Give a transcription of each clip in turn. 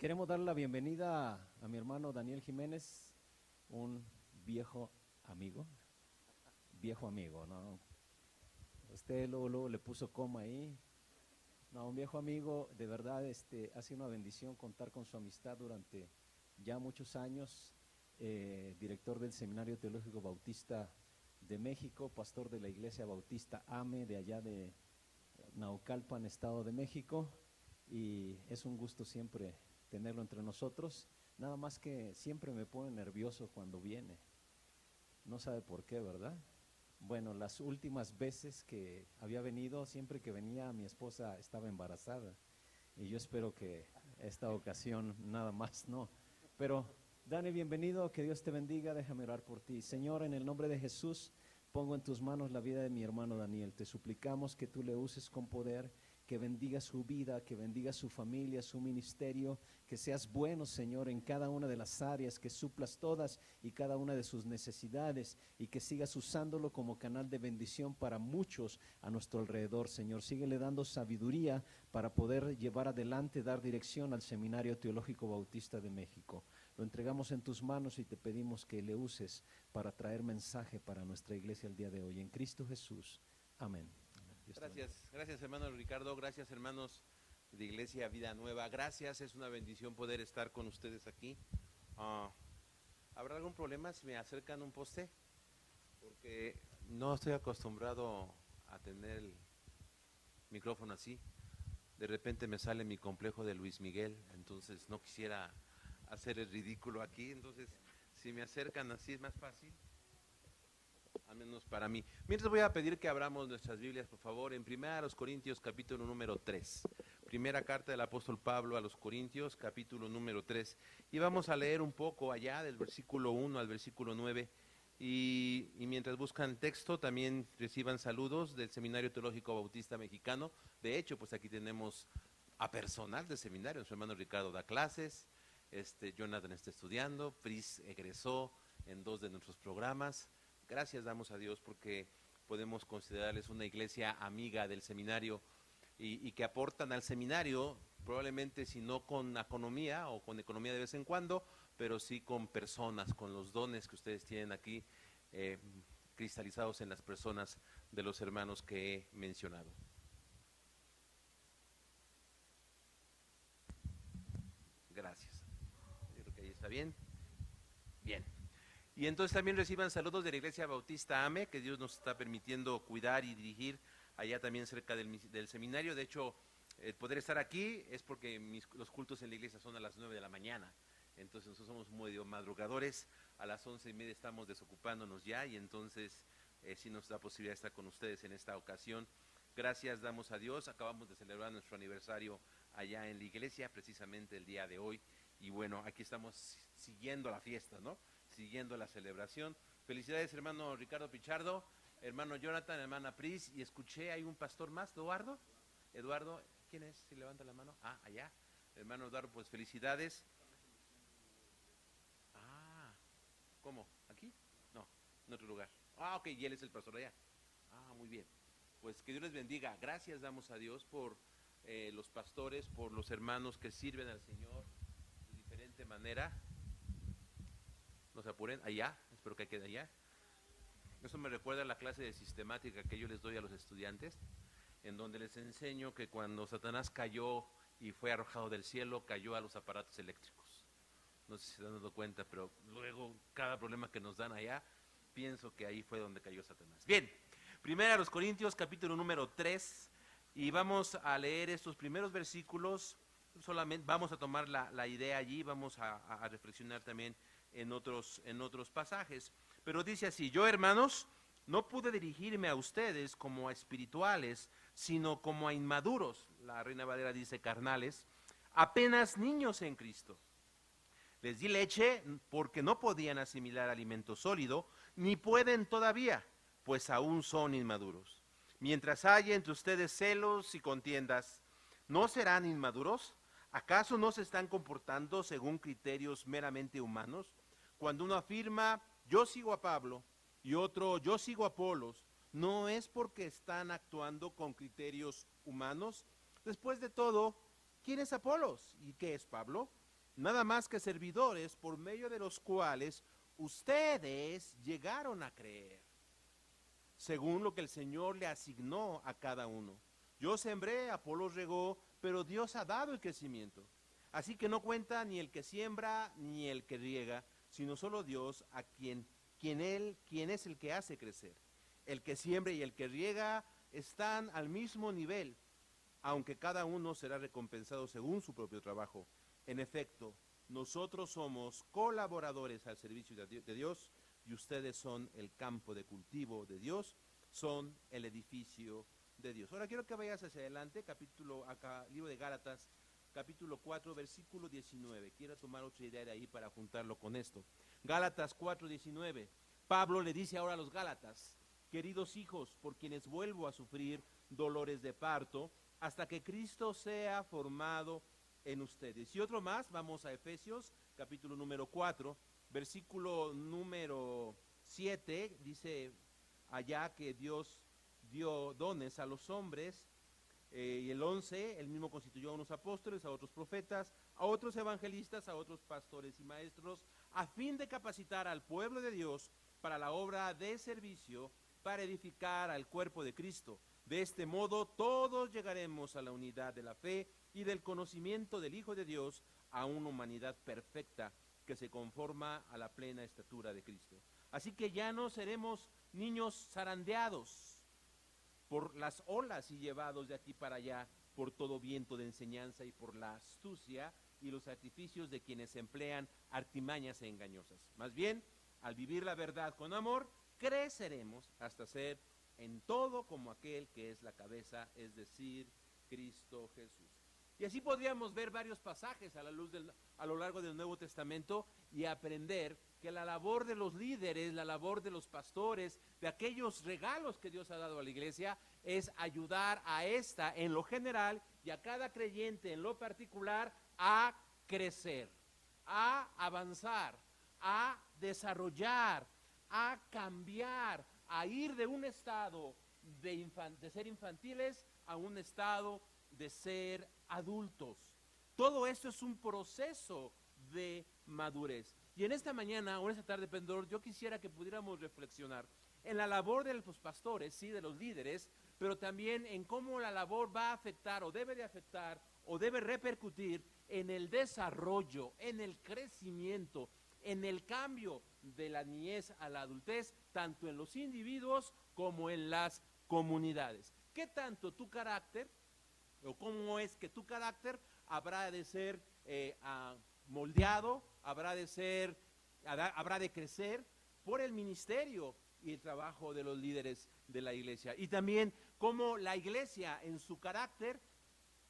Queremos darle la bienvenida a mi hermano Daniel Jiménez, un viejo amigo, ¿no? Usted luego le puso coma ahí. No, un viejo amigo, de verdad, ha sido una bendición contar con su amistad durante ya muchos años, director del Seminario Teológico Bautista de México, pastor de la Iglesia Bautista AME de allá de Naucalpan, Estado de México, y es un gusto siempre tenerlo entre nosotros, nada más que siempre me pone nervioso cuando viene, no sabe por qué, ¿verdad? Bueno, las últimas veces que había venido, siempre que venía mi esposa estaba embarazada, y yo espero que esta ocasión nada más no, pero Dani, bienvenido, que Dios te bendiga, déjame orar por ti. Señor, en el nombre de Jesús, pongo en tus manos la vida de mi hermano Daniel, te suplicamos que tú le uses con poder, que bendiga su vida, que bendiga su familia, su ministerio, que seas bueno, Señor, en cada una de las áreas, que suplas todas y cada una de sus necesidades y que sigas usándolo como canal de bendición para muchos a nuestro alrededor, Señor. Síguele dando sabiduría para poder llevar adelante, dar dirección al Seminario Teológico Bautista de México. Lo entregamos en tus manos y te pedimos que le uses para traer mensaje para nuestra iglesia el día de hoy. En Cristo Jesús. Amén. Gracias hermano Ricardo, gracias hermanos de Iglesia Vida Nueva, gracias, es una bendición poder estar con ustedes aquí. ¿Habrá algún problema si me acercan un poste? Porque no estoy acostumbrado a tener el micrófono así, de repente me sale mi complejo de Luis Miguel, entonces no quisiera hacer el ridículo aquí, entonces si me acercan así es más fácil. Al menos para mí. Mientras voy a pedir que abramos nuestras Biblias, por favor, en 1 Corintios, capítulo número 3. Primera carta del apóstol Pablo a los Corintios, capítulo número 3. Y vamos a leer un poco allá del versículo 1 al versículo 9. Y mientras buscan texto, también reciban saludos del Seminario Teológico Bautista Mexicano. De hecho, pues aquí tenemos a personal del seminario. Nuestro hermano Ricardo da clases, Jonathan está estudiando, Pris egresó en 2 de nuestros programas. Gracias damos a Dios porque podemos considerarles una iglesia amiga del seminario y que aportan al seminario, probablemente si no con economía o con economía de vez en cuando, pero sí con personas, con los dones que ustedes tienen aquí cristalizados en las personas de los hermanos que he mencionado. Gracias. Yo creo que ahí está bien. Bien. Y entonces también reciban saludos de la Iglesia Bautista AME, que Dios nos está permitiendo cuidar y dirigir allá también cerca del seminario. De hecho, el poder estar aquí es porque los cultos en la iglesia son a las 9 de la mañana. Entonces nosotros somos medio madrugadores, a las 11:30 estamos desocupándonos ya y entonces sí nos da posibilidad de estar con ustedes en esta ocasión. Gracias damos a Dios, acabamos de celebrar nuestro aniversario allá en la iglesia, precisamente el día de hoy. Y bueno, aquí estamos siguiendo la fiesta, ¿no? Siguiendo la celebración. Felicidades hermano Ricardo Pichardo, hermano Jonathan, hermana Pris, y escuché hay un pastor más, Eduardo, ¿quién es? Si levanta la mano, allá, hermano Eduardo, pues felicidades. ¿Cómo? ¿Aquí? No, en otro lugar. Ok, y él es el pastor allá. Muy bien, pues que Dios les bendiga, gracias damos a Dios por los pastores, por los hermanos que sirven al Señor de diferente manera. No se apuren, allá, espero que quede allá. Eso me recuerda a la clase de sistemática que yo les doy a los estudiantes, en donde les enseño que cuando Satanás cayó y fue arrojado del cielo, cayó a los aparatos eléctricos. No sé si se han dado cuenta, pero luego cada problema que nos dan allá, pienso que ahí fue donde cayó Satanás. Bien, 1 Corintios, capítulo número 3, y vamos a leer estos primeros versículos, solamente vamos a tomar la idea allí, vamos a reflexionar también en otros pasajes, pero dice así: yo hermanos, no pude dirigirme a ustedes como a espirituales, sino como a inmaduros, la Reina Valera dice carnales, apenas niños en Cristo. Les di leche porque no podían asimilar alimento sólido, ni pueden todavía, pues aún son inmaduros. Mientras haya entre ustedes celos y contiendas, ¿no serán inmaduros? ¿Acaso no se están comportando según criterios meramente humanos? Cuando uno afirma, yo sigo a Pablo, y otro, yo sigo a Apolos, ¿no es porque están actuando con criterios humanos? Después de todo, ¿quién es Apolos y qué es Pablo? nada más que servidores por medio de los cuales ustedes llegaron a creer, según lo que el Señor le asignó a cada uno. Yo sembré, Apolo regó, pero Dios ha dado el crecimiento. Así que no cuenta ni el que siembra ni el que riega, sino solo Dios, a quien es el que hace crecer. El que siembra y el que riega están al mismo nivel, aunque cada uno será recompensado según su propio trabajo. En efecto, nosotros somos colaboradores al servicio de Dios, y ustedes son el campo de cultivo de Dios, son el edificio de Dios. Ahora quiero que vayas hacia adelante, libro de Gálatas, capítulo 4, versículo 19. Quiero tomar otra idea de ahí para juntarlo con esto. Gálatas 4, 19. Pablo le dice ahora a los Gálatas: queridos hijos, por quienes vuelvo a sufrir dolores de parto, hasta que Cristo sea formado en ustedes. Y otro más, vamos a Efesios, capítulo número 4, versículo número 7, dice allá que Dios dio dones a los hombres, y el 11, él mismo constituyó a unos apóstoles, a otros profetas, a otros evangelistas, a otros pastores y maestros, a fin de capacitar al pueblo de Dios para la obra de servicio, para edificar al cuerpo de Cristo. De este modo todos llegaremos a la unidad de la fe y del conocimiento del Hijo de Dios, a una humanidad perfecta que se conforma a la plena estatura de Cristo. Así que ya no seremos niños zarandeados por las olas y llevados de aquí para allá por todo viento de enseñanza y por la astucia y los artificios de quienes emplean artimañas engañosas. Más bien, al vivir la verdad con amor, creceremos hasta ser en todo como aquel que es la cabeza, es decir, Cristo Jesús. Y así podríamos ver varios pasajes a lo largo del Nuevo Testamento y aprender que la labor de los líderes, la labor de los pastores, de aquellos regalos que Dios ha dado a la iglesia, es ayudar a esta en lo general y a cada creyente en lo particular a crecer, a avanzar, a desarrollar, a cambiar, a ir de un estado de ser infantiles a un estado de ser adultos. Todo esto es un proceso de madurez. Y en esta mañana o en esta tarde, Pendor, yo quisiera que pudiéramos reflexionar en la labor de los pastores, sí, de los líderes, pero también en cómo la labor va a afectar o debe de afectar o debe repercutir en el desarrollo, en el crecimiento, en el cambio de la niñez a la adultez, tanto en los individuos como en las comunidades. ¿Qué tanto tu carácter, o cómo es que tu carácter habrá de ser moldeado, habrá de crecer por el ministerio y el trabajo de los líderes de la iglesia? Y también cómo la iglesia en su carácter,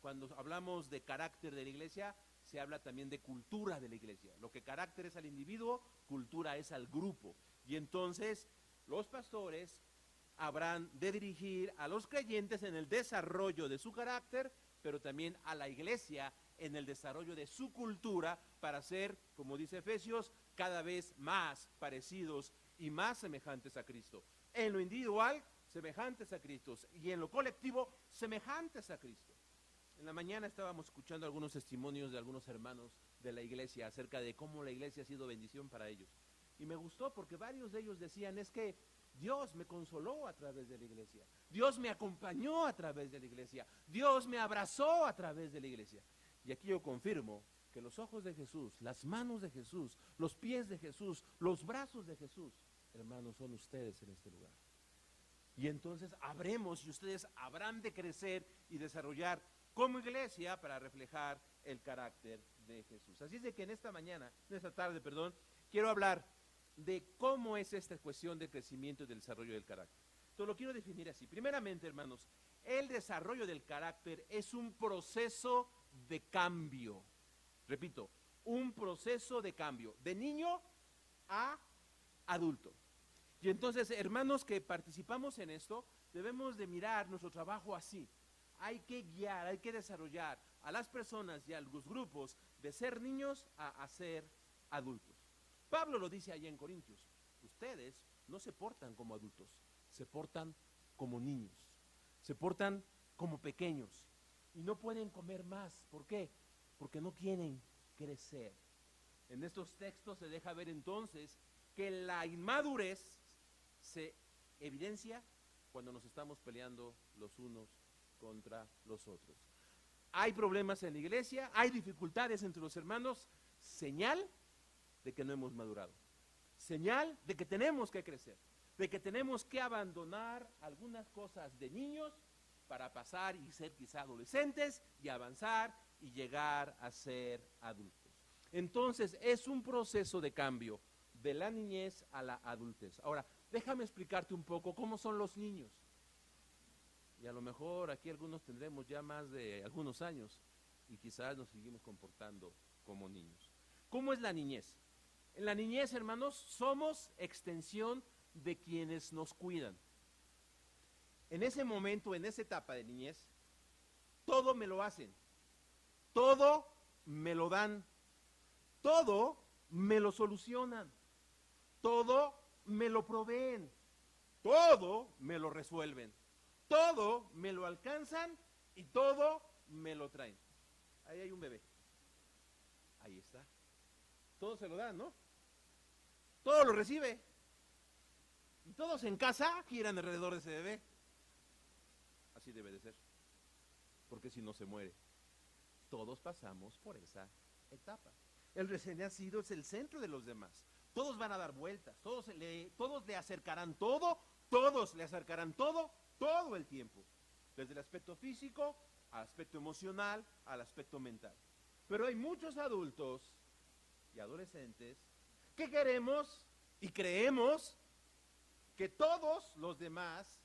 cuando hablamos de carácter de la iglesia, se habla también de cultura de la iglesia. Lo que carácter es al individuo, cultura es al grupo. Y entonces los pastores habrán de dirigir a los creyentes en el desarrollo de su carácter, pero también a la iglesia en el desarrollo de su cultura para ser, como dice Efesios, cada vez más parecidos y más semejantes a Cristo. En lo individual, semejantes a Cristo, y en lo colectivo, semejantes a Cristo. En la mañana estábamos escuchando algunos testimonios de algunos hermanos de la iglesia acerca de cómo la iglesia ha sido bendición para ellos. Y me gustó porque varios de ellos decían, es que Dios me consoló a través de la iglesia, Dios me acompañó a través de la iglesia, Dios me abrazó a través de la iglesia. Y aquí yo confirmo que los ojos de Jesús, las manos de Jesús, los pies de Jesús, los brazos de Jesús, hermanos, son ustedes en este lugar. Y entonces habremos y ustedes habrán de crecer y desarrollar como iglesia para reflejar el carácter de Jesús. Así es de que en esta tarde, quiero hablar de cómo es esta cuestión de crecimiento y del desarrollo del carácter. Entonces lo quiero definir así. Primeramente, hermanos, el desarrollo del carácter es un proceso de cambio. Repito, un proceso de cambio, de niño a adulto. Y entonces, hermanos que participamos en esto, debemos de mirar nuestro trabajo así. Hay que guiar, hay que desarrollar a las personas y a los grupos de ser niños a ser adultos. Pablo lo dice allá en Corintios, ustedes no se portan como adultos, se portan como niños, se portan como pequeños y no pueden comer más. ¿Por qué? Porque no tienen crecer. En estos textos se deja ver entonces que la inmadurez se evidencia cuando nos estamos peleando los unos contra los otros. Hay problemas en la iglesia, hay dificultades entre los hermanos, señal de que no hemos madurado, señal de que tenemos que crecer, de que tenemos que abandonar algunas cosas de niños para pasar y ser quizá adolescentes y avanzar y llegar a ser adultos. Entonces es un proceso de cambio de la niñez a la adultez. Ahora, déjame explicarte un poco cómo son los niños. Y a lo mejor aquí algunos tendremos ya más de algunos años y quizás nos seguimos comportando como niños. ¿Cómo es la niñez? En la niñez, hermanos, somos extensión de quienes nos cuidan. En ese momento, en esa etapa de niñez, todo me lo hacen, todo me lo dan, todo me lo solucionan, todo me lo proveen, todo me lo resuelven, todo me lo alcanzan y todo me lo traen. Ahí hay un bebé, ahí está, todo se lo dan, ¿no? Todo lo recibe y todos en casa giran alrededor de ese bebé. Así debe de ser, porque si no se muere. Todos pasamos por esa etapa. El recién nacido es el centro de los demás. Todos van a dar vueltas, todos le acercarán todo, todos le acercarán todo el tiempo. Desde el aspecto físico, al aspecto emocional, al aspecto mental. Pero hay muchos adultos y adolescentes que queremos y creemos que todos los demás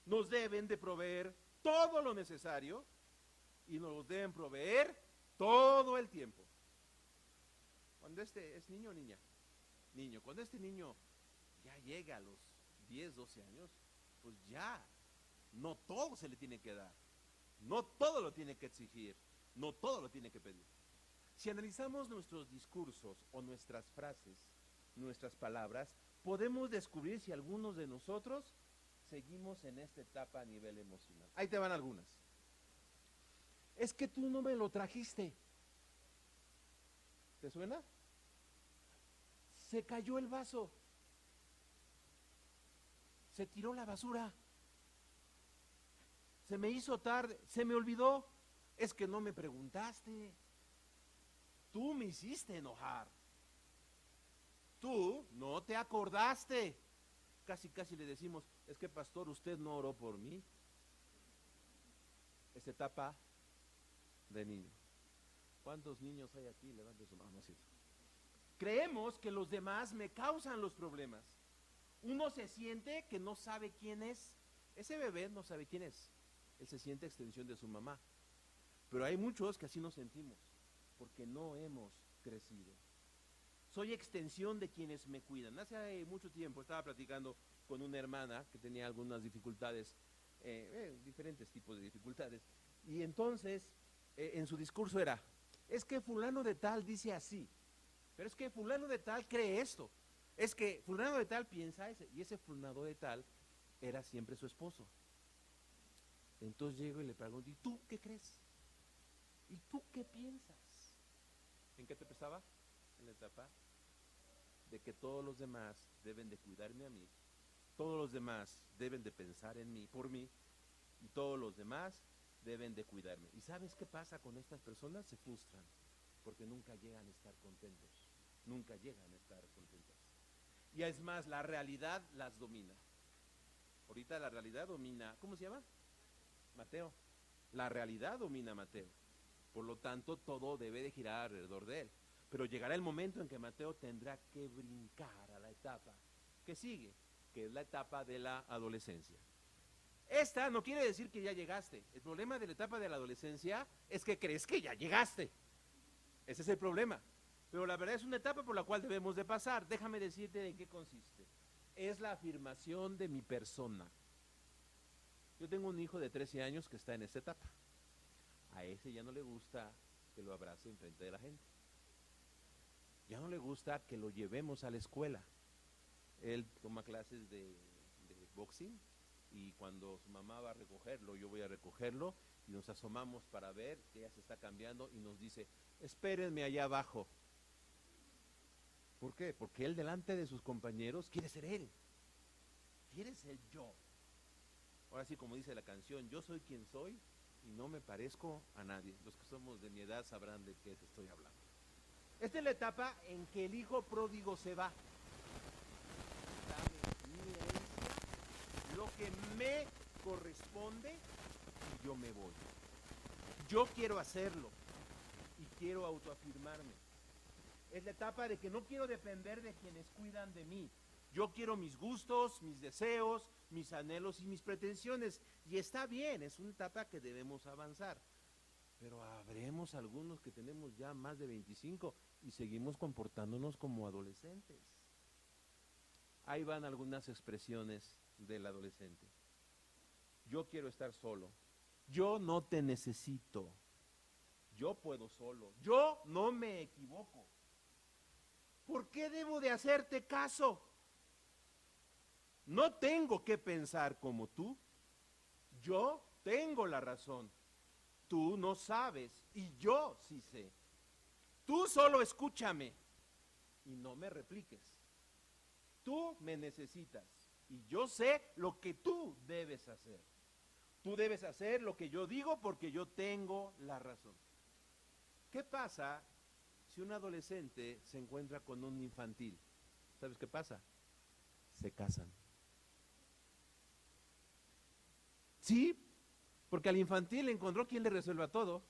nos deben de proveer todo lo necesario y nos deben proveer todo el tiempo. Cuando es niño o niña, niño, cuando este niño ya llega a los 10, 12 años, pues ya, no todo se le tiene que dar, no todo lo tiene que exigir, no todo lo tiene que pedir. Si analizamos nuestros discursos o nuestras frases, nuestras palabras, podemos descubrir si algunos de nosotros seguimos en esta etapa a nivel emocional. Ahí te van algunas. Es que tú no me lo trajiste. ¿Te suena? Se cayó el vaso. Se tiró la basura. Se me hizo tarde. Se me olvidó. Es que no me preguntaste. Tú me hiciste enojar. Tú no te acordaste. Casi le decimos, es que pastor, usted no oró por mí. Esa etapa de niño. ¿Cuántos niños hay aquí? Levanten su mano. Así es. Creemos que los demás me causan los problemas. Uno se siente que no sabe quién es. Ese bebé no sabe quién es. Él se siente extensión de su mamá. Pero hay muchos que así nos sentimos, porque no hemos crecido. Soy extensión de quienes me cuidan. Hace mucho tiempo estaba platicando con una hermana que tenía algunas dificultades, diferentes tipos de dificultades. Y entonces, en su discurso era, es que fulano de tal dice así, pero es que fulano de tal cree esto, es que fulano de tal piensa ese, y ese fulano de tal era siempre su esposo. Entonces llego y le pregunto, ¿y tú qué crees? ¿Y tú qué piensas? ¿En qué te pensaba? En la etapa de que todos los demás deben de cuidarme a mí, todos los demás deben de pensar en mí, por mí, y todos los demás deben de cuidarme. ¿Y sabes qué pasa con estas personas? Se frustran, porque nunca llegan a estar contentos, nunca llegan a estar contentas. Y es más, la realidad las domina. Ahorita la realidad domina, ¿cómo se llama? Mateo. La realidad domina a Mateo. Por lo tanto, todo debe de girar alrededor de él. Pero llegará el momento en que Mateo tendrá que brincar a la etapa que sigue, que es la etapa de la adolescencia. Esta no quiere decir que ya llegaste. El problema de la etapa de la adolescencia es que crees que ya llegaste. Ese es el problema. Pero la verdad es una etapa por la cual debemos de pasar. Déjame decirte de qué consiste. Es la afirmación de mi persona. Yo tengo un hijo de 13 años que está en esta etapa. A ese ya no le gusta que lo abrace enfrente de la gente. Ya no le gusta que lo llevemos a la escuela. Él toma clases de boxing y cuando su mamá va a recogerlo, yo voy a recogerlo y nos asomamos para ver que ella se está cambiando y nos dice, espérenme allá abajo. ¿Por qué? Porque él delante de sus compañeros quiere ser él, quiere ser yo. Ahora sí, como dice la canción, yo soy quien soy y no me parezco a nadie. Los que somos de mi edad sabrán de qué te estoy hablando. Esta es la etapa en que el hijo pródigo se va. Dame mi herencia, lo que me corresponde y yo me voy. Yo quiero hacerlo y quiero autoafirmarme. Es la etapa de que no quiero depender de quienes cuidan de mí. Yo quiero mis gustos, mis deseos, mis anhelos y mis pretensiones. Y está bien, es una etapa que debemos avanzar. Pero habremos algunos que tenemos ya más de 25 y seguimos comportándonos como adolescentes. Ahí van algunas expresiones del adolescente. Yo quiero estar solo. Yo no te necesito. Yo puedo solo. Yo no me equivoco. ¿Por qué debo de hacerte caso? No tengo que pensar como tú. Yo tengo la razón. Tú no sabes y yo sí sé. Tú solo escúchame y no me repliques. Tú me necesitas y yo sé lo que tú debes hacer. Tú debes hacer lo que yo digo porque yo tengo la razón. ¿Qué pasa si un adolescente se encuentra con un infantil? ¿Sabes qué pasa? Se casan. Sí, porque al infantil encontró quien le resuelva todo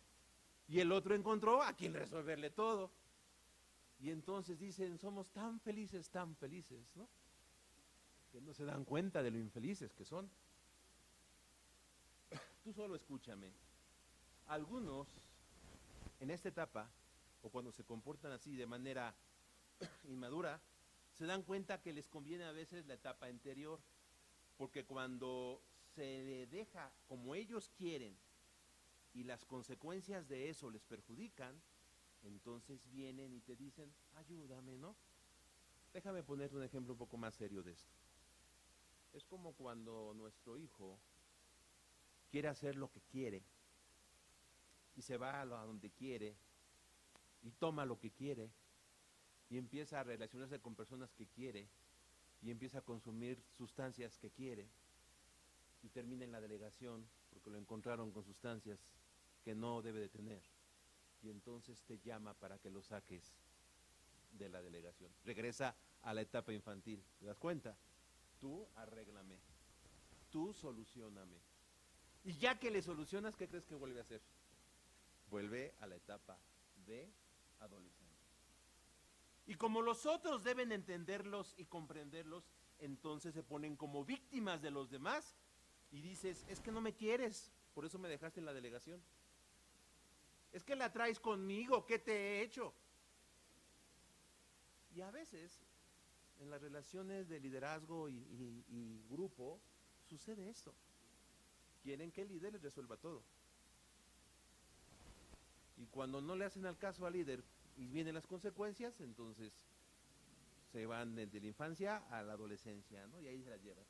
y el otro encontró a quien resolverle todo. Y entonces dicen, somos tan felices, ¿no? Que no se dan cuenta de lo infelices que son. Tú solo escúchame. Algunos en esta etapa, o cuando se comportan así de manera inmadura, se dan cuenta que les conviene a veces la etapa anterior, porque cuando se le deja como ellos quieren y las consecuencias de eso les perjudican, entonces vienen y te dicen, ayúdame, ¿no? Déjame ponerte un ejemplo un poco más serio de esto. Es como cuando nuestro hijo quiere hacer lo que quiere y se va a donde quiere y toma lo que quiere y empieza a relacionarse con personas que quiere y empieza a consumir sustancias que quiere y termina en la delegación porque lo encontraron con sustancias que no debe de tener y entonces te llama para que lo saques de la delegación. Regresa a la etapa infantil, ¿te das cuenta? Tú arréglame, tú solucioname. Y ya que le solucionas, ¿qué crees que vuelve a hacer? Vuelve a la etapa de adolescente. Y como los otros deben entenderlos y comprenderlos, entonces se ponen como víctimas de los demás y dices, es que no me quieres, por eso me dejaste en la delegación. Es que la traes conmigo, ¿qué te he hecho? Y a veces, en las relaciones de liderazgo y grupo, sucede esto. Quieren que el líder les resuelva todo. Y cuando no le hacen al caso al líder y vienen las consecuencias, entonces se van desde la infancia a la adolescencia, ¿no? Y ahí se las llevan.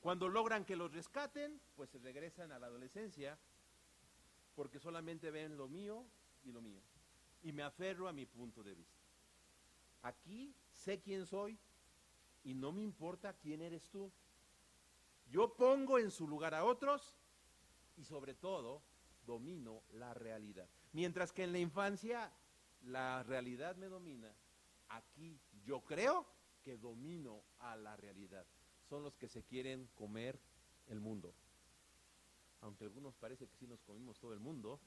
Cuando logran que los rescaten, pues se regresan a la adolescencia porque solamente ven lo mío y lo mío. Y me aferro a mi punto de vista. Aquí sé quién soy y no me importa quién eres tú. Yo pongo en su lugar a otros y sobre todo domino la realidad. Mientras que en la infancia la realidad me domina, aquí yo creo que domino a la realidad. Son los que se quieren comer el mundo. Aunque a algunos parece que sí nos comimos todo el mundo,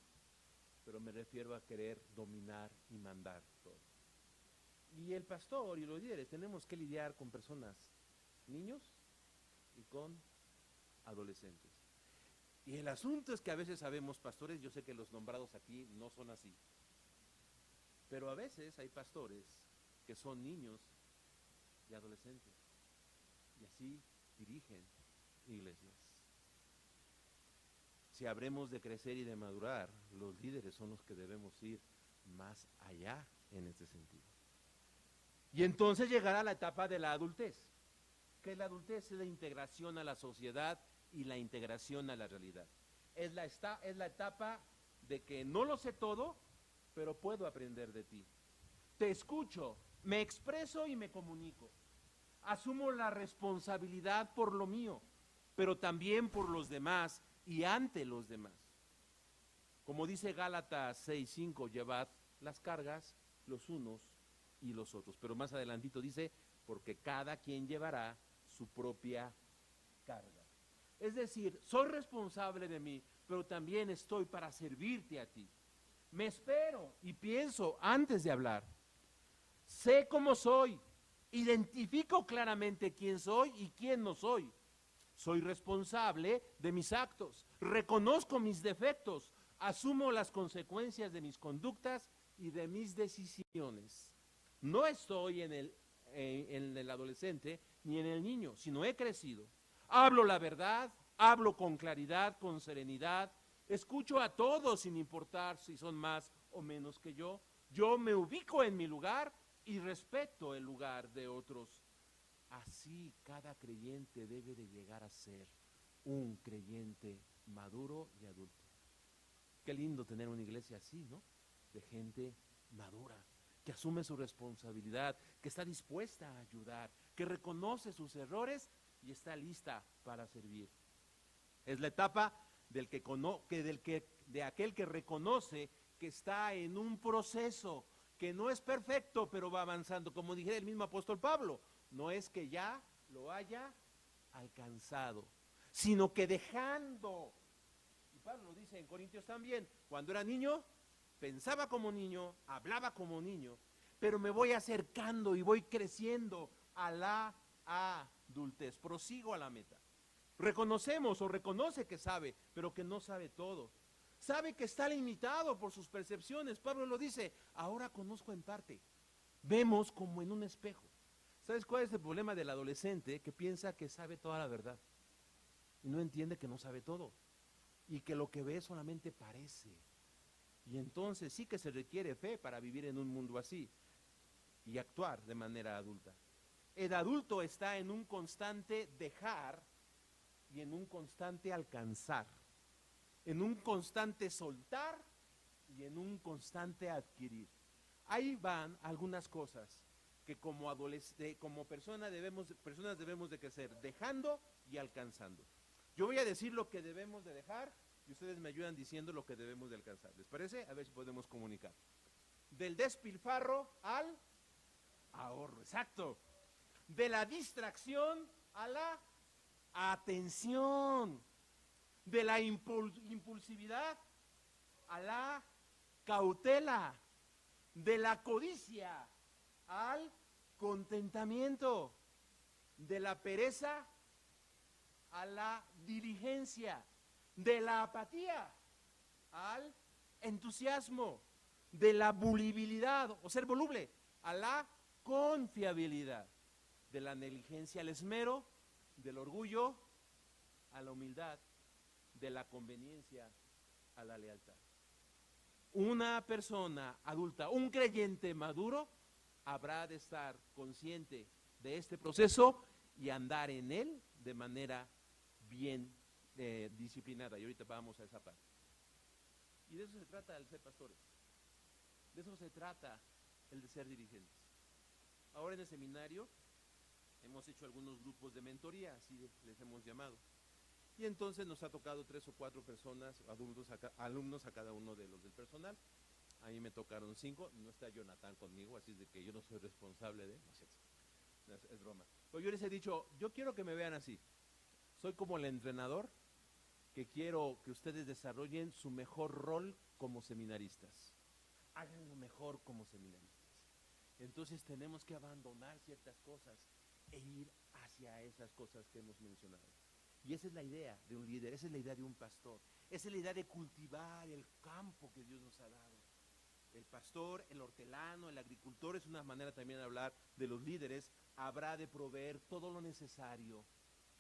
pero me refiero a querer dominar y mandar todo. Y el pastor y los líderes tenemos que lidiar con personas, niños y con adolescentes. Y el asunto es que a veces sabemos pastores, yo sé que los nombrados aquí no son así, pero a veces hay pastores que son niños y adolescentes, y así dirigen iglesias. Si habremos de crecer y de madurar, los líderes son los que debemos ir más allá en este sentido. Y entonces llegará la etapa de la adultez, que la adultez es la integración a la sociedad y la integración a la realidad. es la etapa de que no lo sé todo, pero puedo aprender de ti. Te escucho, me expreso y me comunico. Asumo la responsabilidad por lo mío, pero también por los demás y ante los demás. Como dice Gálatas 6:5, llevad las cargas los unos y los otros. Pero más adelantito dice, porque cada quien llevará su propia carga. Es decir, soy responsable de mí, pero también estoy para servirte a ti. Me espero y pienso antes de hablar. Sé cómo soy, identifico claramente quién soy y quién no soy. Soy responsable de mis actos, reconozco mis defectos, asumo las consecuencias de mis conductas y de mis decisiones. No estoy en el adolescente ni en el niño, sino he crecido. Hablo la verdad, hablo con claridad, con serenidad, escucho a todos sin importar si son más o menos que yo. Yo me ubico en mi lugar y respeto el lugar de otros. Así cada creyente debe de llegar a ser un creyente maduro y adulto. Qué lindo tener una iglesia así, ¿no? De gente madura, que asume su responsabilidad, que está dispuesta a ayudar, que reconoce sus errores y está lista para servir. Es la etapa de aquel que reconoce que está en un proceso, que no es perfecto, pero va avanzando. Como dije el mismo apóstol Pablo, no es que ya lo haya alcanzado, sino que dejando. Y Pablo lo dice en Corintios también, cuando era niño, pensaba como niño, hablaba como niño, pero me voy acercando y voy creciendo a la adultez, prosigo a la meta. Reconocemos o reconoce que sabe, pero que no sabe todo. Sabe que está limitado por sus percepciones. Pablo lo dice, ahora conozco en parte. Vemos como en un espejo. ¿Sabes cuál es el problema del adolescente? Que piensa que sabe toda la verdad y no entiende que no sabe todo y que lo que ve solamente parece. Y entonces sí que se requiere fe para vivir en un mundo así y actuar de manera adulta. El adulto está en un constante dejar y en un constante alcanzar, en un constante soltar y en un constante adquirir. Ahí van algunas cosas que como personas debemos de crecer, dejando y alcanzando. Yo voy a decir lo que debemos de dejar y ustedes me ayudan diciendo lo que debemos de alcanzar. ¿Les parece? A ver si podemos comunicar. Del despilfarro al ahorro, exacto. De la distracción a la atención. De la impulsividad a la cautela. De la codicia al contentamiento, de la pereza a la diligencia, de la apatía al entusiasmo, de la volubilidad o ser voluble a la confiabilidad, de la negligencia al esmero, del orgullo a la humildad, de la conveniencia a la lealtad. Una persona adulta, un creyente maduro, habrá de estar consciente de este proceso y andar en él de manera bien disciplinada. Y ahorita vamos a esa parte. Y de eso se trata el ser pastores. De eso se trata el de ser dirigentes. Ahora en el seminario hemos hecho algunos grupos de mentoría, así les hemos llamado. Y entonces nos ha tocado 3 o 4 personas, alumnos a cada uno de los del personal. A mí me tocaron 5, no está Jonathan conmigo, así es de que yo no soy responsable de, no es cierto, es broma. Pero yo les he dicho, yo quiero que me vean así. Soy como el entrenador que quiero que ustedes desarrollen su mejor rol como seminaristas. Hagan lo mejor como seminaristas. Entonces tenemos que abandonar ciertas cosas e ir hacia esas cosas que hemos mencionado. Y esa es la idea de un líder, esa es la idea de un pastor, esa es la idea de cultivar el campo que Dios nos ha dado. El pastor, el hortelano, el agricultor es una manera también de hablar de los líderes, habrá de proveer todo lo necesario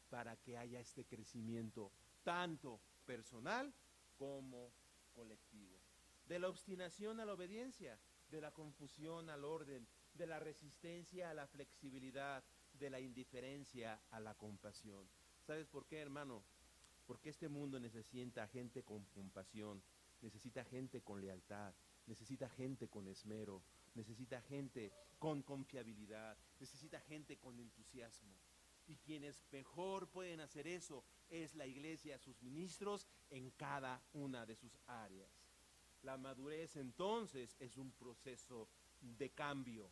para que haya este crecimiento, tanto personal como colectivo. De la obstinación a la obediencia, de la confusión al orden, de la resistencia a la flexibilidad, de la indiferencia a la compasión. ¿Sabes por qué, hermano? Porque este mundo necesita gente con compasión, necesita gente con lealtad, necesita gente con esmero, necesita gente con confiabilidad, necesita gente con entusiasmo. Y quienes mejor pueden hacer eso es la iglesia, sus ministros en cada una de sus áreas. La madurez entonces es un proceso de cambio,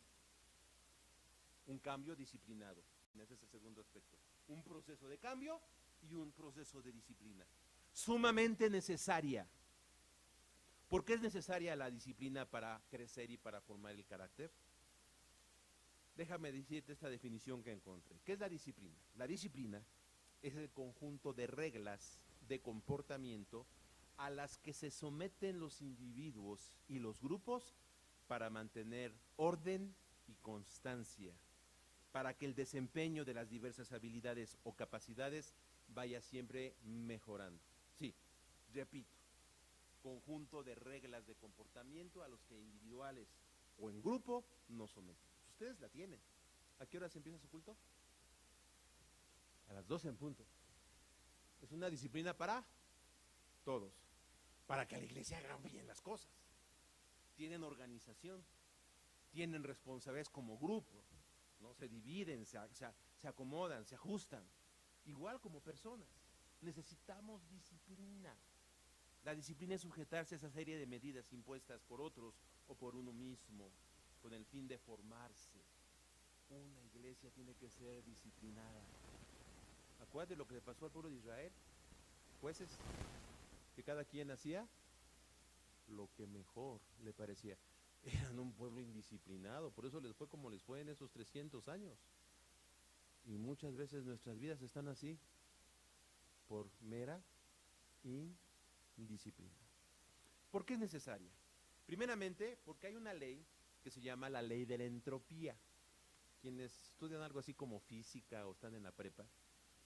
un cambio disciplinado. Ese es el segundo aspecto. Un proceso de cambio y un proceso de disciplina. Sumamente necesaria. ¿Por qué es necesaria la disciplina para crecer y para formar el carácter? Déjame decirte esta definición que encontré. ¿Qué es la disciplina? La disciplina es el conjunto de reglas de comportamiento a las que se someten los individuos y los grupos para mantener orden y constancia, para que el desempeño de las diversas habilidades o capacidades vaya siempre mejorando. Sí, repito, conjunto de reglas de comportamiento a los que individuales o en grupo nos someten. Ustedes la tienen. ¿A qué hora se empieza su culto? A las 12 en punto. Es una disciplina para todos, para que la iglesia haga bien las cosas. Tienen organización, tienen responsabilidades como grupo, ¿no? Se dividen, se acomodan, se ajustan, igual como personas. Necesitamos disciplina. La disciplina es sujetarse a esa serie de medidas impuestas por otros o por uno mismo, con el fin de formarse. Una iglesia tiene que ser disciplinada. Acuérdate lo que le pasó al pueblo de Israel. Jueces, que cada quien hacía lo que mejor le parecía. Eran un pueblo indisciplinado, por eso les fue como les fue en esos 300 años. Y muchas veces nuestras vidas están así, por mera indisciplina. ¿Por qué es necesaria? Primeramente, porque hay una ley que se llama la ley de la entropía. Quienes estudian algo así como física o están en la prepa,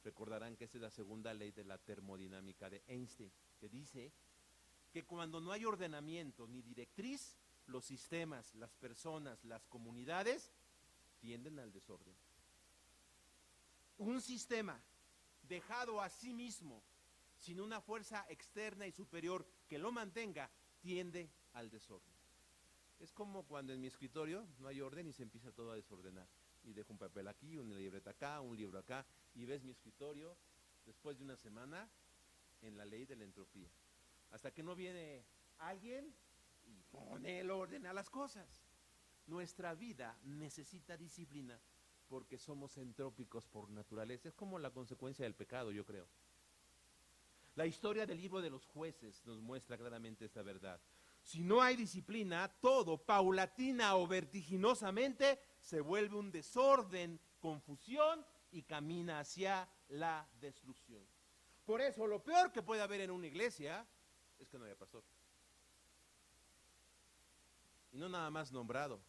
recordarán que esa es la segunda ley de la termodinámica de Einstein, que dice que cuando no hay ordenamiento ni directriz, los sistemas, las personas, las comunidades tienden al desorden. Un sistema dejado a sí mismo, sin una fuerza externa y superior que lo mantenga, tiende al desorden. Es como cuando en mi escritorio no hay orden y se empieza todo a desordenar. Y dejo un papel aquí, una libreta acá, un libro acá, y ves mi escritorio después de una semana en la ley de la entropía. Hasta que no viene alguien y pone el orden a las cosas. Nuestra vida necesita disciplina porque somos entrópicos por naturaleza. Es como la consecuencia del pecado, yo creo. La historia del libro de los jueces nos muestra claramente esta verdad. Si no hay disciplina, todo, paulatina o vertiginosamente, se vuelve un desorden, confusión y camina hacia la destrucción. Por eso, lo peor que puede haber en una iglesia es que no haya pastor. Y no nada más nombrado,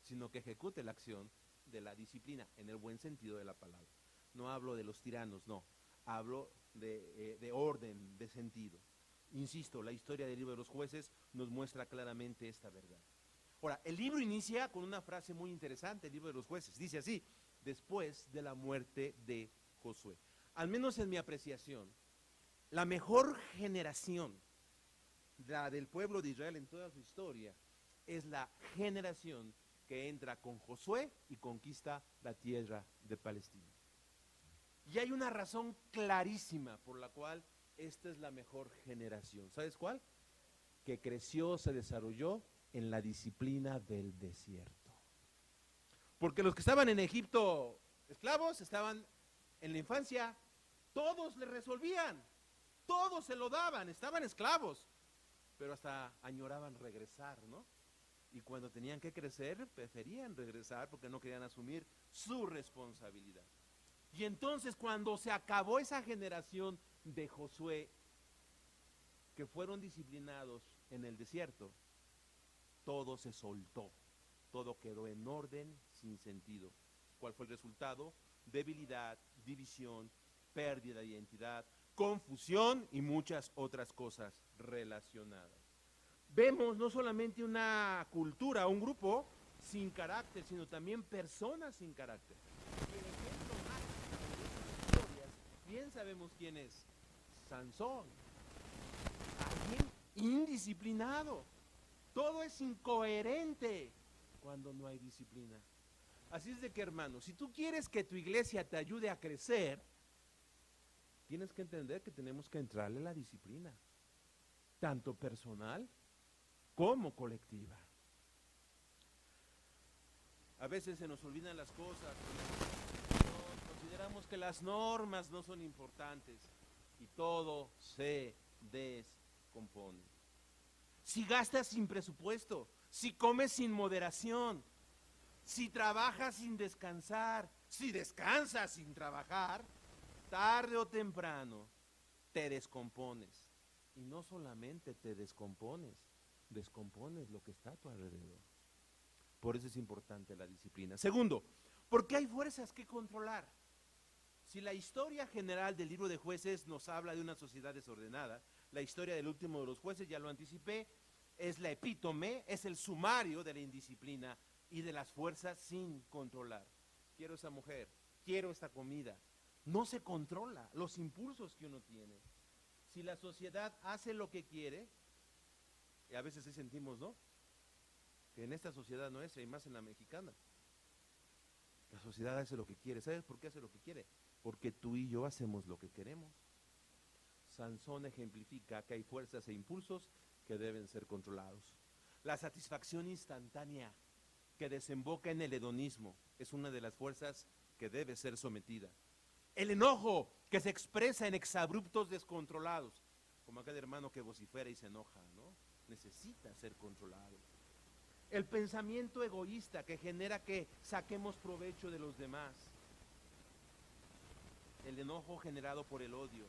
sino que ejecute la acción de la disciplina, en el buen sentido de la palabra. No hablo de los tiranos, no. Hablo de orden, de sentido. Insisto, la historia del libro de los jueces nos muestra claramente esta verdad. Ahora, el libro inicia con una frase muy interesante, el libro de los jueces. Dice así: después de la muerte de Josué. Al menos en mi apreciación, la mejor generación, la del pueblo de Israel en toda su historia, es la generación que entra con Josué y conquista la tierra de Palestina. Y hay una razón clarísima por la cual esta es la mejor generación. ¿Sabes cuál? Que creció, se desarrolló en la disciplina del desierto. Porque los que estaban en Egipto esclavos, estaban en la infancia, todos le resolvían, todos se lo daban, estaban esclavos, pero hasta añoraban regresar, ¿no? Y cuando tenían que crecer, preferían regresar porque no querían asumir su responsabilidad. Y entonces cuando se acabó esa generación de Josué, que fueron disciplinados en el desierto, todo se soltó, todo quedó en orden, sin sentido. ¿Cuál fue el resultado? Debilidad, división, pérdida de identidad, confusión y muchas otras cosas relacionadas. Vemos no solamente una cultura, un grupo sin carácter, sino también personas sin carácter. Y el ejemplo más de estas historias, bien sabemos quién es. Sansón, alguien indisciplinado. Todo es incoherente cuando no hay disciplina. Así es de que, hermano, si tú quieres que tu iglesia te ayude a crecer, tienes que entender que tenemos que entrarle la disciplina, tanto personal como colectiva. A veces se nos olvidan las cosas, consideramos que las normas no son importantes y todo se descompone. Si gastas sin presupuesto, si comes sin moderación, si trabajas sin descansar, si descansas sin trabajar, tarde o temprano te descompones. Y no solamente te descompones, descompones lo que está a tu alrededor. Por eso es importante la disciplina. Segundo, porque hay fuerzas que controlar. Si la historia general del libro de Jueces nos habla de una sociedad desordenada, la historia del último de los jueces, ya lo anticipé, es la epítome, es el sumario de la indisciplina y de las fuerzas sin controlar. Quiero esa mujer, quiero esta comida. No se controla los impulsos que uno tiene. Si la sociedad hace lo que quiere, y a veces sí sentimos, ¿no?, que en esta sociedad nuestra y más en la mexicana, la sociedad hace lo que quiere. ¿Sabes por qué hace lo que quiere? Porque tú y yo hacemos lo que queremos. Sansón ejemplifica que hay fuerzas e impulsos que deben ser controlados. La satisfacción instantánea que desemboca en el hedonismo es una de las fuerzas que debe ser sometida. El enojo que se expresa en exabruptos descontrolados, como aquel hermano que vocifera y se enoja, ¿no? Necesita ser controlado. El pensamiento egoísta que genera que saquemos provecho de los demás. El enojo generado por el odio.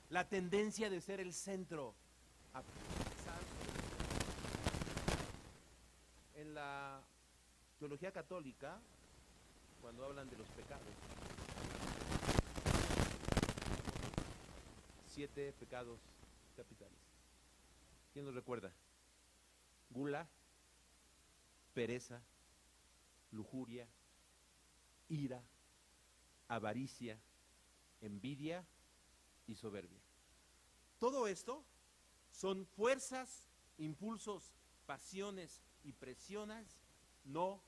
La tendencia de ser el centro. En la teología católica, cuando hablan de los pecados, 7 pecados capitales. ¿Quién los recuerda? Gula, pereza, lujuria, ira, avaricia, envidia y soberbia. Todo esto son fuerzas, impulsos, pasiones y presiones no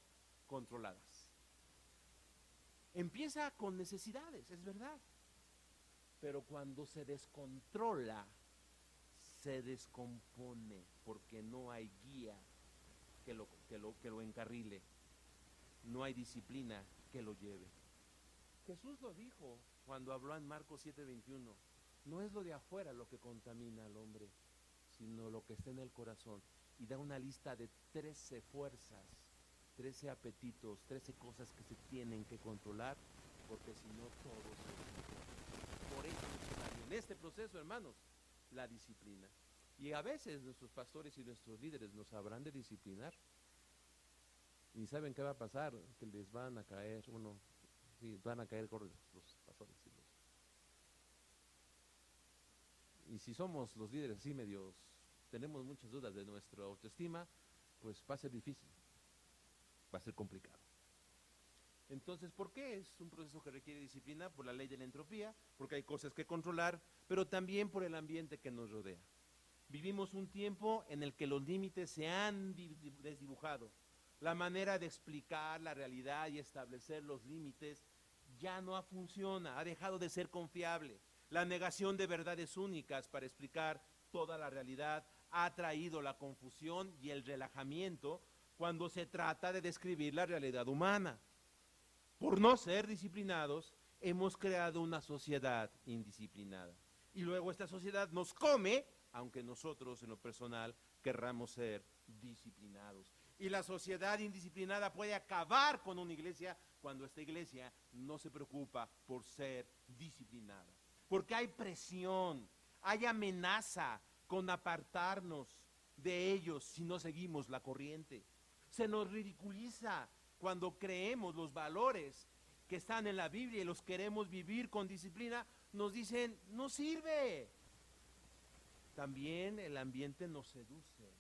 controladas. Empieza con necesidades, es verdad, pero cuando se descontrola, se descompone porque no hay guía que lo encarrile, no hay disciplina que lo lleve. Jesús lo dijo cuando habló en Marcos 7:21, no es lo de afuera lo que contamina al hombre, sino lo que está en el corazón. Y da una lista de 13 fuerzas, 13 apetitos, 13 cosas que se tienen que controlar, porque si no todo se descontrola. Por eso es necesario en este proceso, hermanos, la disciplina. Y a veces nuestros pastores y nuestros líderes nos habrán de disciplinar. Y saben qué va a pasar, que les van a caer, van a caer gordos los pastores. Y si somos los líderes así medios, tenemos muchas dudas de nuestra autoestima, pues va a ser difícil, va a ser complicado. Entonces, ¿por qué es un proceso que requiere disciplina? Por la ley de la entropía, porque hay cosas que controlar, pero también por el ambiente que nos rodea. Vivimos un tiempo en el que los límites se han desdibujado. La manera de explicar la realidad y establecer los límites ya no funciona, ha dejado de ser confiable. La negación de verdades únicas para explicar toda la realidad ha traído la confusión y el relajamiento cuando se trata de describir la realidad humana. Por no ser disciplinados, hemos creado una sociedad indisciplinada. Y luego esta sociedad nos come, aunque nosotros en lo personal querramos ser disciplinados. Y la sociedad indisciplinada puede acabar con una iglesia cuando esta iglesia no se preocupa por ser disciplinada. Porque hay presión, hay amenaza con apartarnos de ellos si no seguimos la corriente. Se nos ridiculiza cuando creemos los valores que están en la Biblia y los queremos vivir con disciplina. Nos dicen, no sirve. También el ambiente nos seduce,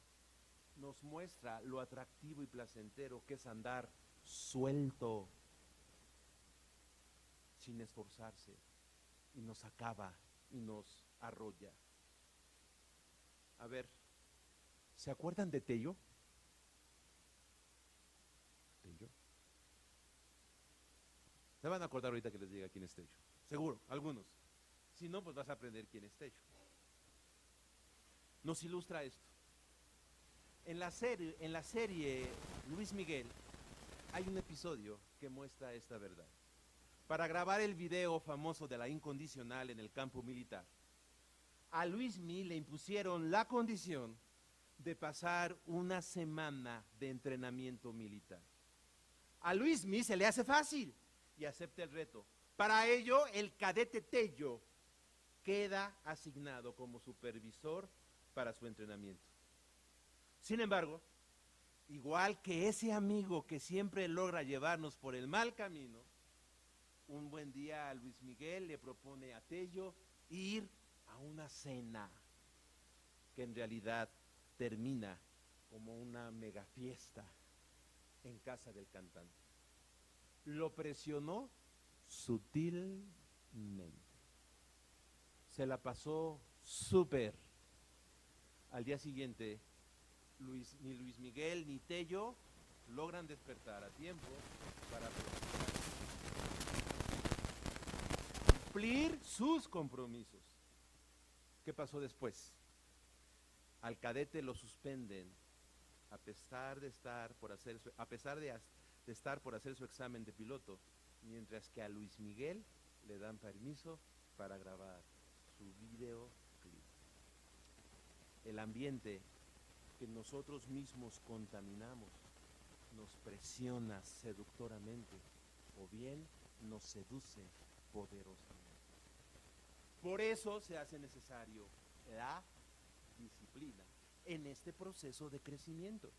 nos muestra lo atractivo y placentero que es andar suelto, sin esforzarse, y nos acaba y nos arrolla. A ver, ¿se acuerdan de Tello? ¿Tello? Se van a acordar ahorita que les diga quién es Tello. Seguro, algunos. Si no, pues vas a aprender quién es Tello. Nos ilustra esto. En la serie Luis Miguel hay un episodio que muestra esta verdad. Para grabar el video famoso de la incondicional en el campo militar, a Luismi le impusieron la condición de pasar una semana de entrenamiento militar. A Luismi se le hace fácil y acepta el reto. Para ello, el cadete Tello queda asignado como supervisor para su entrenamiento. Sin embargo, igual que ese amigo que siempre logra llevarnos por el mal camino, un buen día a Luis Miguel le propone a Tello ir a una cena que en realidad termina como una mega fiesta en casa del cantante. Lo presionó sutilmente. Se la pasó súper. Al día siguiente, ni Luis Miguel ni Tello logran despertar a tiempo para cumplir sus compromisos. ¿Qué pasó después? Al cadete lo suspenden a pesar de estar por hacer su examen de piloto, mientras que a Luis Miguel le dan permiso para grabar su videoclip. El ambiente que nosotros mismos contaminamos nos presiona seductoramente o bien nos seduce poderosamente. Por eso se hace necesario la disciplina en este proceso de crecimiento.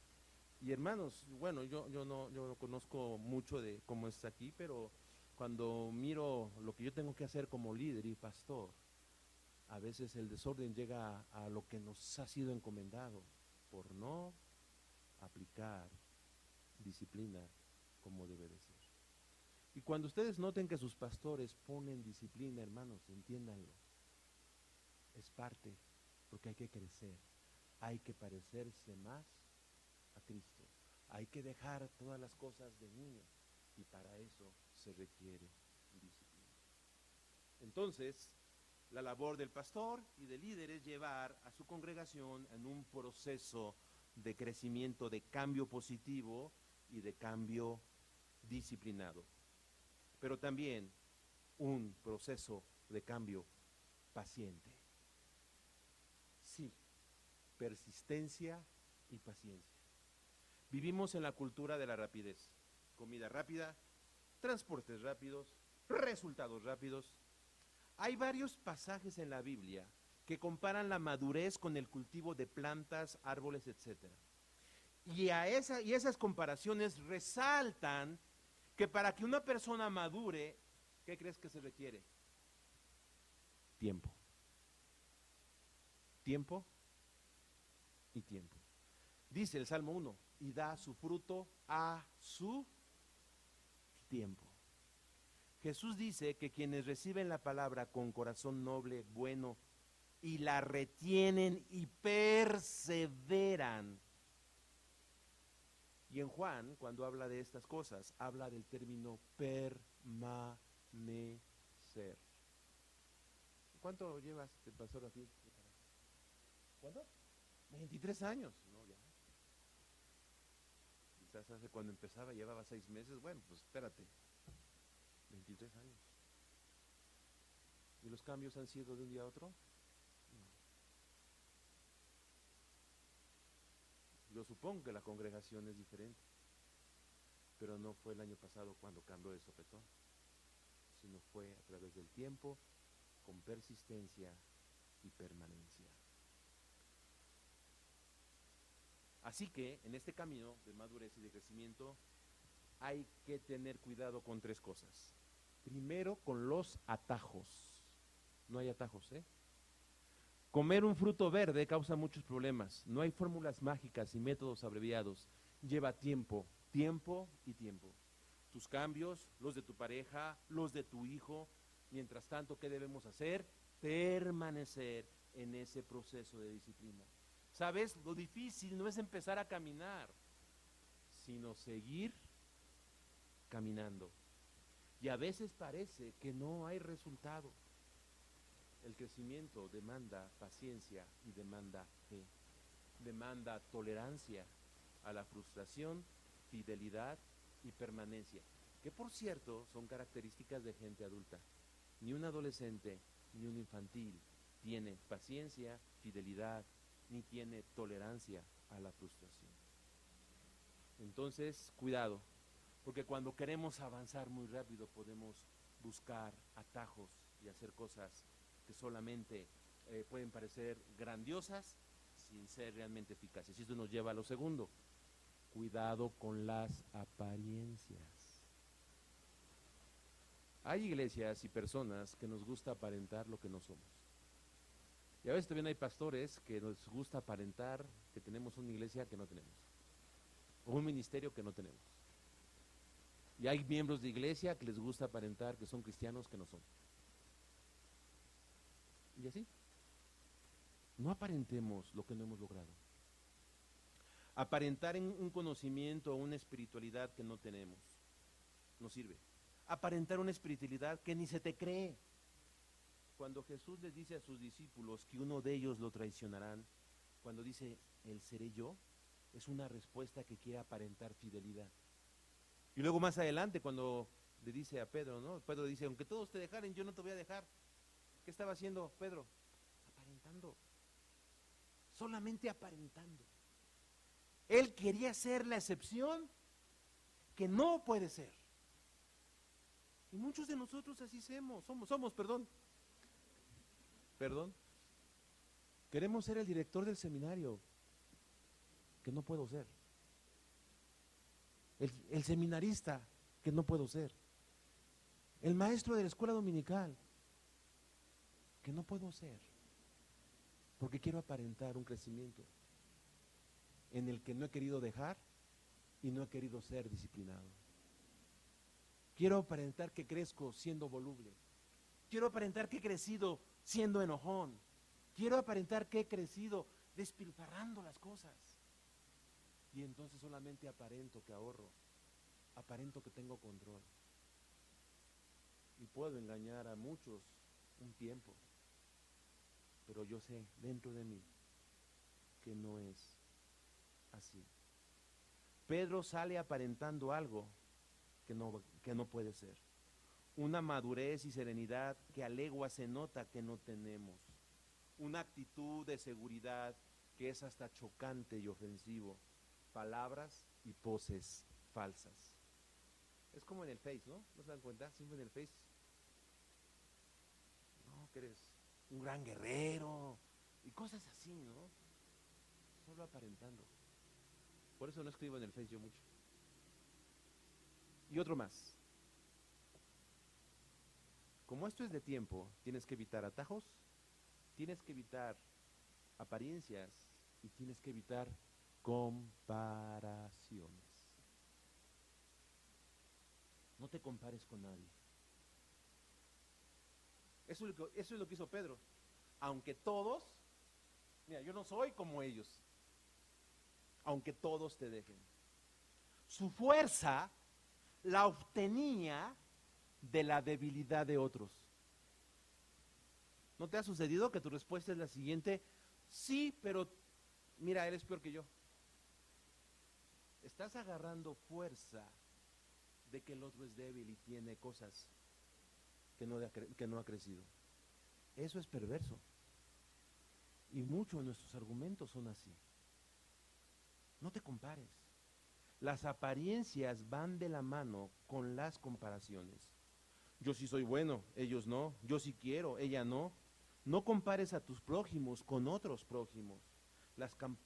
Y hermanos, bueno, yo no conozco mucho de cómo es aquí, pero cuando miro lo que yo tengo que hacer como líder y pastor, a veces el desorden llega a lo que nos ha sido encomendado por no aplicar disciplina como debe de ser. Y cuando ustedes noten que sus pastores ponen disciplina, hermanos, entiéndanlo. Es parte, porque hay que crecer, hay que parecerse más a Cristo. Hay que dejar todas las cosas de niño y para eso se requiere disciplina. Entonces, la labor del pastor y del líder es llevar a su congregación en un proceso de crecimiento, de cambio positivo y de cambio disciplinado. Pero también un proceso de cambio paciente. Sí, persistencia y paciencia. Vivimos en la cultura de la rapidez. Comida rápida, transportes rápidos, resultados rápidos. Hay varios pasajes en la Biblia que comparan la madurez con el cultivo de plantas, árboles, etc. Y esas comparaciones resaltan que para que una persona madure, ¿qué crees que se requiere? Tiempo. Tiempo y tiempo. Dice el Salmo 1, y da su fruto a su tiempo. Jesús dice que quienes reciben la palabra con corazón noble, bueno, y la retienen y perseveran. Y en Juan, cuando habla de estas cosas, habla del término permanecer. ¿Cuánto llevas, pastor, aquí? ¿Cuánto? 23 años. No, ya. Quizás hace cuando empezaba llevaba 6 meses. Bueno, pues espérate. 23 años. ¿Y los cambios han sido de un día a otro? No. Yo supongo que la congregación es diferente, pero no fue el año pasado cuando cambió de sopetón, sino fue a través del tiempo, con persistencia y permanencia. Así que en este camino de madurez y de crecimiento hay que tener cuidado con 3 cosas. Primero, con los atajos. No hay atajos, ¿eh? Comer un fruto verde causa muchos problemas. No hay fórmulas mágicas y métodos abreviados. Lleva tiempo, tiempo y tiempo. Tus cambios, los de tu pareja, los de tu hijo. Mientras tanto, ¿qué debemos hacer? permanecer en ese proceso de disciplina. ¿Sabes? Lo difícil no es empezar a caminar, sino seguir caminando. Y a veces parece que no hay resultado. El crecimiento demanda paciencia y demanda fe. Demanda tolerancia a la frustración, fidelidad y permanencia, que por cierto son características de gente adulta. Ni un adolescente ni un infantil tiene paciencia, fidelidad, ni tiene tolerancia a la frustración. Entonces, cuidado, porque cuando queremos avanzar muy rápido podemos buscar atajos y hacer cosas que solamente pueden parecer grandiosas sin ser realmente eficaces. Y esto nos lleva a lo segundo: cuidado con las apariencias. Hay iglesias y personas que nos gusta aparentar lo que no somos. Y a veces también hay pastores que nos gusta aparentar que tenemos una iglesia que no tenemos, o un ministerio que no tenemos. Y hay miembros de iglesia que les gusta aparentar que son cristianos que no son. Y así. No aparentemos lo que no hemos logrado. Aparentar en un conocimiento o una espiritualidad que no tenemos no sirve. Aparentar una espiritualidad que ni se te cree. Cuando Jesús les dice a sus discípulos que uno de ellos lo traicionarán, cuando dice, ¿el seré yo?, es una respuesta que quiere aparentar fidelidad. Y luego más adelante, cuando le dice a Pedro, ¿no? Pedro dice, aunque todos te dejaren, yo no te voy a dejar. ¿Qué estaba haciendo Pedro? Aparentando. Solamente aparentando. Él quería ser la excepción que no puede ser. Y muchos de nosotros así somos, perdón. Queremos ser el director del seminario, que no puedo ser. El seminarista, que no puedo ser. El maestro de la escuela dominical, que no puedo ser. Porque quiero aparentar un crecimiento en el que no he querido dejar y no he querido ser disciplinado. Quiero aparentar que crezco siendo voluble. Quiero aparentar que he crecido siendo enojón. Quiero aparentar que he crecido despilfarrando las cosas. Y entonces solamente aparento que ahorro, aparento que tengo control. Y puedo engañar a muchos un tiempo. Pero yo sé dentro de mí que no es así. Pedro sale aparentando algo que no puede ser. Una madurez y serenidad que a legua se nota que no tenemos. Una actitud de seguridad que es hasta chocante y ofensivo. Palabras y poses falsas. Es como en el Face, ¿no? ¿No se dan cuenta? Siempre en el Face. No, que eres un gran guerrero y cosas así, ¿no? Solo aparentando. Por eso no escribo en el Face yo mucho. Y otro más. Como esto es de tiempo, tienes que evitar atajos, tienes que evitar apariencias y tienes que evitar comparaciones. No te compares con nadie. Eso es lo que hizo Pedro. Aunque todos, mira, yo no soy como ellos. Aunque todos te dejen. Su fuerza la obtenía de la debilidad de otros. ¿No te ha sucedido que tu respuesta es la siguiente? Sí, pero mira, él es peor que yo. Estás agarrando fuerza de que el otro es débil y tiene cosas que no ha crecido. Eso es perverso. Y muchos de nuestros argumentos son así. No te compares. Las apariencias van de la mano con las comparaciones. Yo sí soy bueno, ellos no. Yo sí quiero, ella no. No compares a tus prójimos con otros prójimos.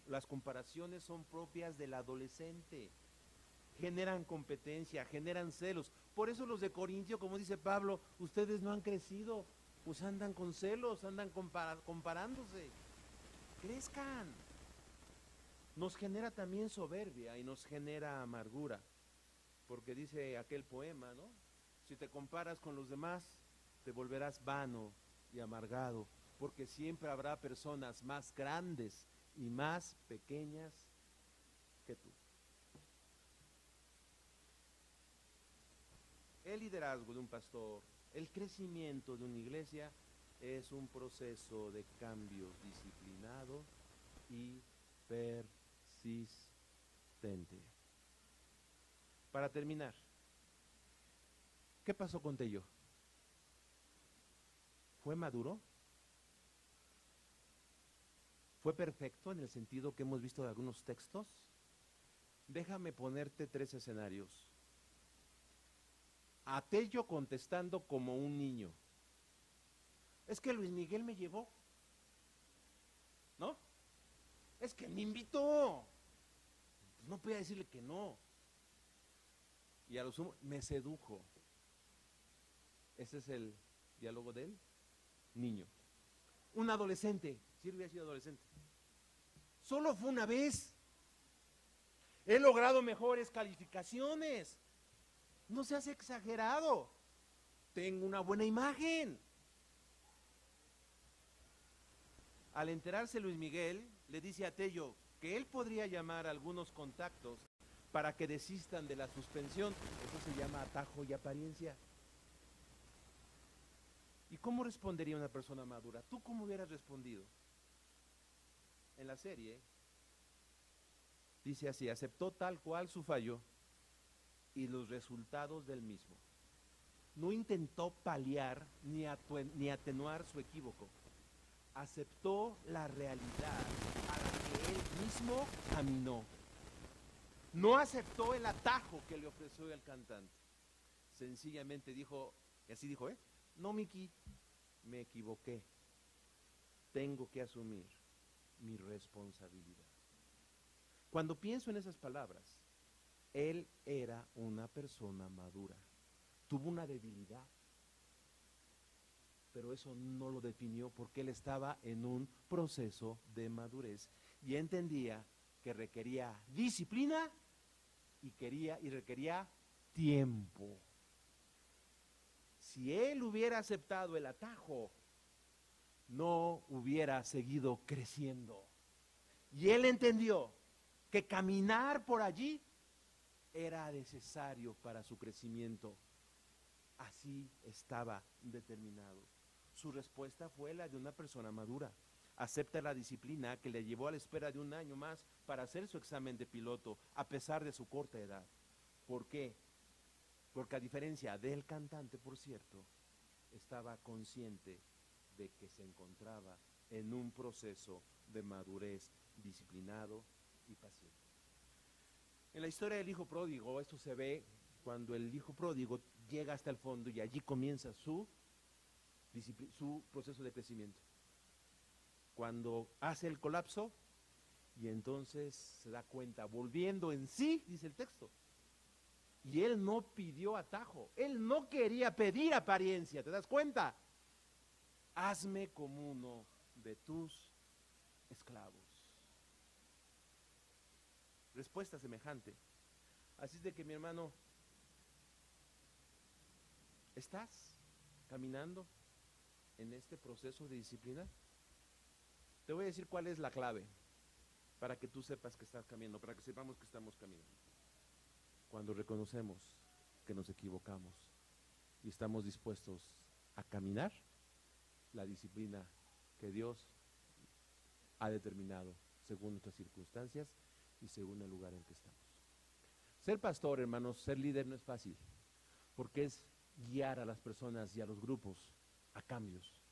Las comparaciones son propias del adolescente. Generan competencia, generan celos. Por eso los de Corintio, como dice Pablo, ustedes no han crecido, pues andan con celos, andan comparándose. Crezcan. Nos genera también soberbia y nos genera amargura. Porque dice aquel poema, ¿no? Si te comparas con los demás, te volverás vano y amargado, porque siempre habrá personas más grandes y más pequeñas que tú. El liderazgo de un pastor, el crecimiento de una iglesia es un proceso de cambio disciplinado y persistente. Para terminar, ¿qué pasó con Tello? ¿Fue maduro? ¿Fue perfecto en el sentido que hemos visto de algunos textos? Déjame ponerte 3 escenarios. A Tello contestando como un niño. Es que Luis Miguel me llevó, ¿no? Es que me invitó. Pues no podía decirle que no. Y a lo sumo, me sedujo. Ese es el diálogo del niño. Un adolescente, si él hubiera sido adolescente. Solo fue una vez. He logrado mejores calificaciones. No seas exagerado. Tengo una buena imagen. Al enterarse Luis Miguel, le dice a Tello que él podría llamar a algunos contactos para que desistan de la suspensión. Eso se llama atajo y apariencia. ¿Y cómo respondería una persona madura? ¿Tú cómo hubieras respondido? En la serie dice así: aceptó tal cual su fallo y los resultados del mismo. No intentó paliar ni atenuar su equívoco. Aceptó la realidad a la que él mismo caminó. No aceptó el atajo que le ofreció el cantante. Sencillamente dijo, y así dijo, no, Miki, me equivoqué. Tengo que asumir mi responsabilidad. Cuando pienso en esas palabras, él era una persona madura. Tuvo una debilidad, pero eso no lo definió porque él estaba en un proceso de madurez y entendía que requería disciplina y requería tiempo. Si él hubiera aceptado el atajo, no hubiera seguido creciendo. Y él entendió que caminar por allí era necesario para su crecimiento. Así estaba determinado. Su respuesta fue la de una persona madura. Acepta la disciplina que le llevó a la espera de 1 año más para hacer su examen de piloto, a pesar de su corta edad. ¿Por qué? Porque a diferencia del cantante, por cierto, estaba consciente de que se encontraba en un proceso de madurez disciplinado y paciente. En la historia del hijo pródigo, esto se ve cuando el hijo pródigo llega hasta el fondo y allí comienza su proceso de crecimiento. Cuando hace el colapso y entonces se da cuenta, volviendo en sí, dice el texto. Y él no pidió atajo, él no quería pedir apariencia, ¿te das cuenta? Hazme como uno de tus esclavos. Respuesta semejante. Así es de que, mi hermano, ¿estás caminando en este proceso de disciplina? Te voy a decir cuál es la clave para que tú sepas que estás caminando, para que sepamos que estamos caminando. Cuando reconocemos que nos equivocamos y estamos dispuestos a caminar la disciplina que Dios ha determinado según nuestras circunstancias y según el lugar en que estamos. Ser pastor, hermanos, ser líder no es fácil, porque es guiar a las personas y a los grupos a cambios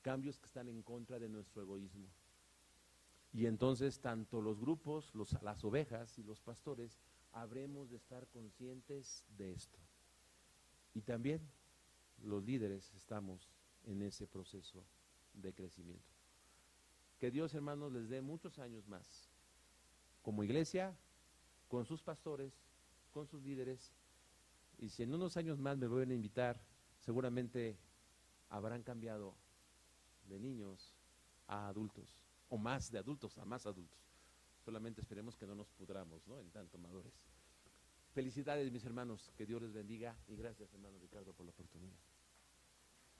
que están en contra de nuestro egoísmo. Y entonces tanto los grupos, las ovejas y los pastores habremos de estar conscientes de esto. Y también los líderes estamos en ese proceso de crecimiento. Que Dios, hermanos, les dé muchos años más, como iglesia, con sus pastores, con sus líderes, y si en unos años más me vuelven a invitar, seguramente habrán cambiado de niños a adultos, o más de adultos a más adultos. Solamente esperemos que no nos pudramos, ¿no?, en tanto madurez. Felicidades, mis hermanos, que Dios les bendiga, y gracias, hermano Ricardo, por la oportunidad.